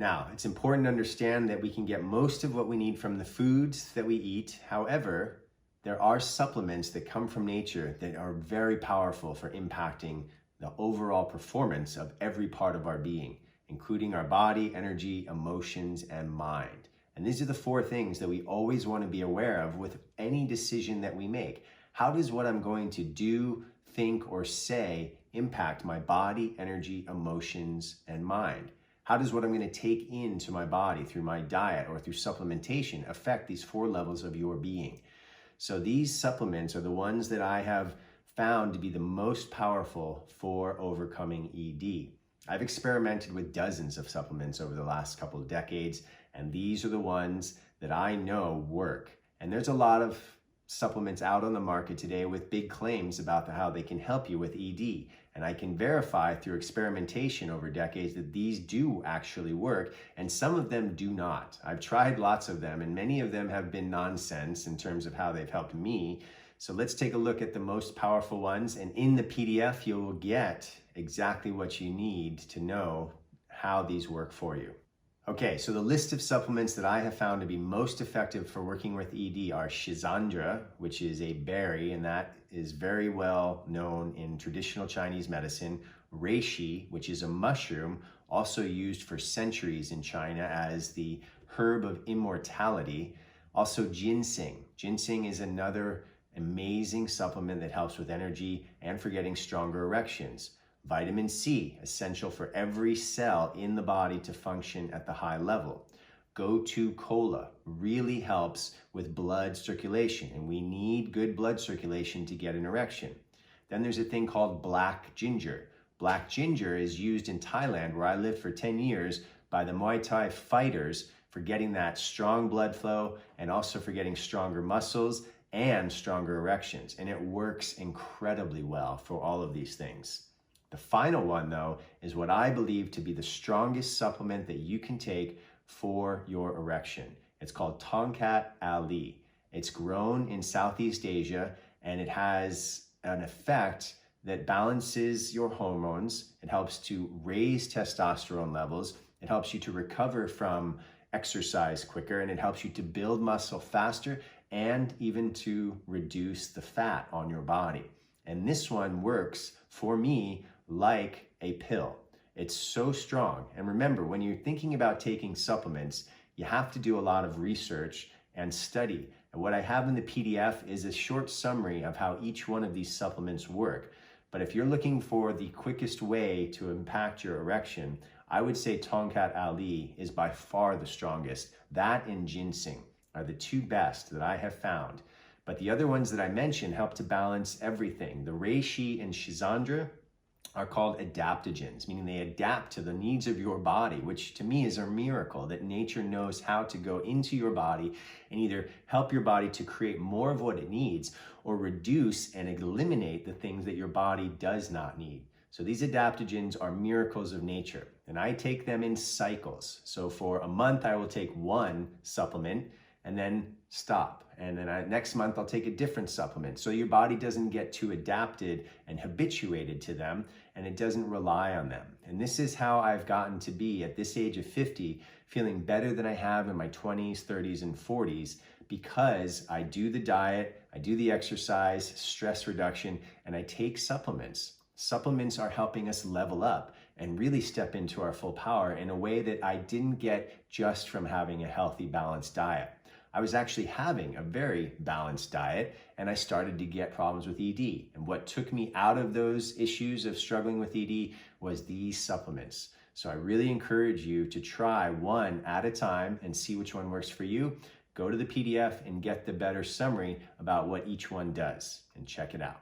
Now, it's important to understand that we can get most of what we need from the foods that we eat. However, there are supplements that come from nature that are very powerful for impacting the overall performance of every part of our being, including our body, energy, emotions, and mind. And these are the 4 things that we always want to be aware of with any decision that we make. How does what I'm going to do, think, or say impact my body, energy, emotions, and mind? How does what I'm going to take into my body through my diet or through supplementation affect these 4 levels of your being? So these supplements are the ones that I have found to be the most powerful for overcoming ED. I've experimented with dozens of supplements over the last couple of decades, and these are the ones that I know work. And there's a lot of supplements out on the market today with big claims about how they can help you with ED. And I can verify through experimentation over decades that these do actually work, and some of them do not. I've tried lots of them, and many of them have been nonsense in terms of how they've helped me. So let's take a look at the most powerful ones, and in the PDF, you'll get exactly what you need to know how these work for you. Okay, so the list of supplements that I have found to be most effective for working with ED are Schisandra, which is a berry, and that is very well known in traditional Chinese medicine. Reishi, which is a mushroom, also used for centuries in China as the herb of immortality. Also ginseng. Ginseng is another amazing supplement that helps with energy and for getting stronger erections. Vitamin C, essential for every cell in the body to function at the high level. Gotu kola really helps with blood circulation, and we need good blood circulation to get an erection. Then there's a thing called black ginger. Black ginger is used in Thailand, where I lived for 10 years, by the Muay Thai fighters for getting that strong blood flow and also for getting stronger muscles and stronger erections. And it works incredibly well for all of these things. The final one, though, is what I believe to be the strongest supplement that you can take for your erection. It's called Tongkat Ali. It's grown in Southeast Asia, and it has an effect that balances your hormones. It helps to raise testosterone levels. It helps you to recover from exercise quicker, and it helps you to build muscle faster and even to reduce the fat on your body. And this one works for me like a pill. It's so strong. And remember, when you're thinking about taking supplements, you have to do a lot of research and study. And what I have in the PDF is a short summary of how each one of these supplements work. But if you're looking for the quickest way to impact your erection, I would say Tongkat Ali is by far the strongest. That and ginseng are the 2 best that I have found. But the other ones that I mentioned help to balance everything. The reishi and Schisandra are called adaptogens, meaning they adapt to the needs of your body, which to me is a miracle that nature knows how to go into your body and either help your body to create more of what it needs or reduce and eliminate the things that your body does not need. So these adaptogens are miracles of nature, and I take them in cycles. So for a month, I will take one supplement and then stop. And then next month, I'll take a different supplement. So your body doesn't get too adapted and habituated to them, and it doesn't rely on them. And this is how I've gotten to be at this age of 50, feeling better than I have in my 20s, 30s, and 40s, because I do the diet, I do the exercise, stress reduction, and I take supplements. Supplements are helping us level up and really step into our full power in a way that I didn't get just from having a healthy, balanced diet. I was actually having a very balanced diet, and I started to get problems with ED. And what took me out of those issues of struggling with ED was these supplements. So I really encourage you to try one at a time and see which one works for you. Go to the PDF and get the better summary about what each one does, and check it out.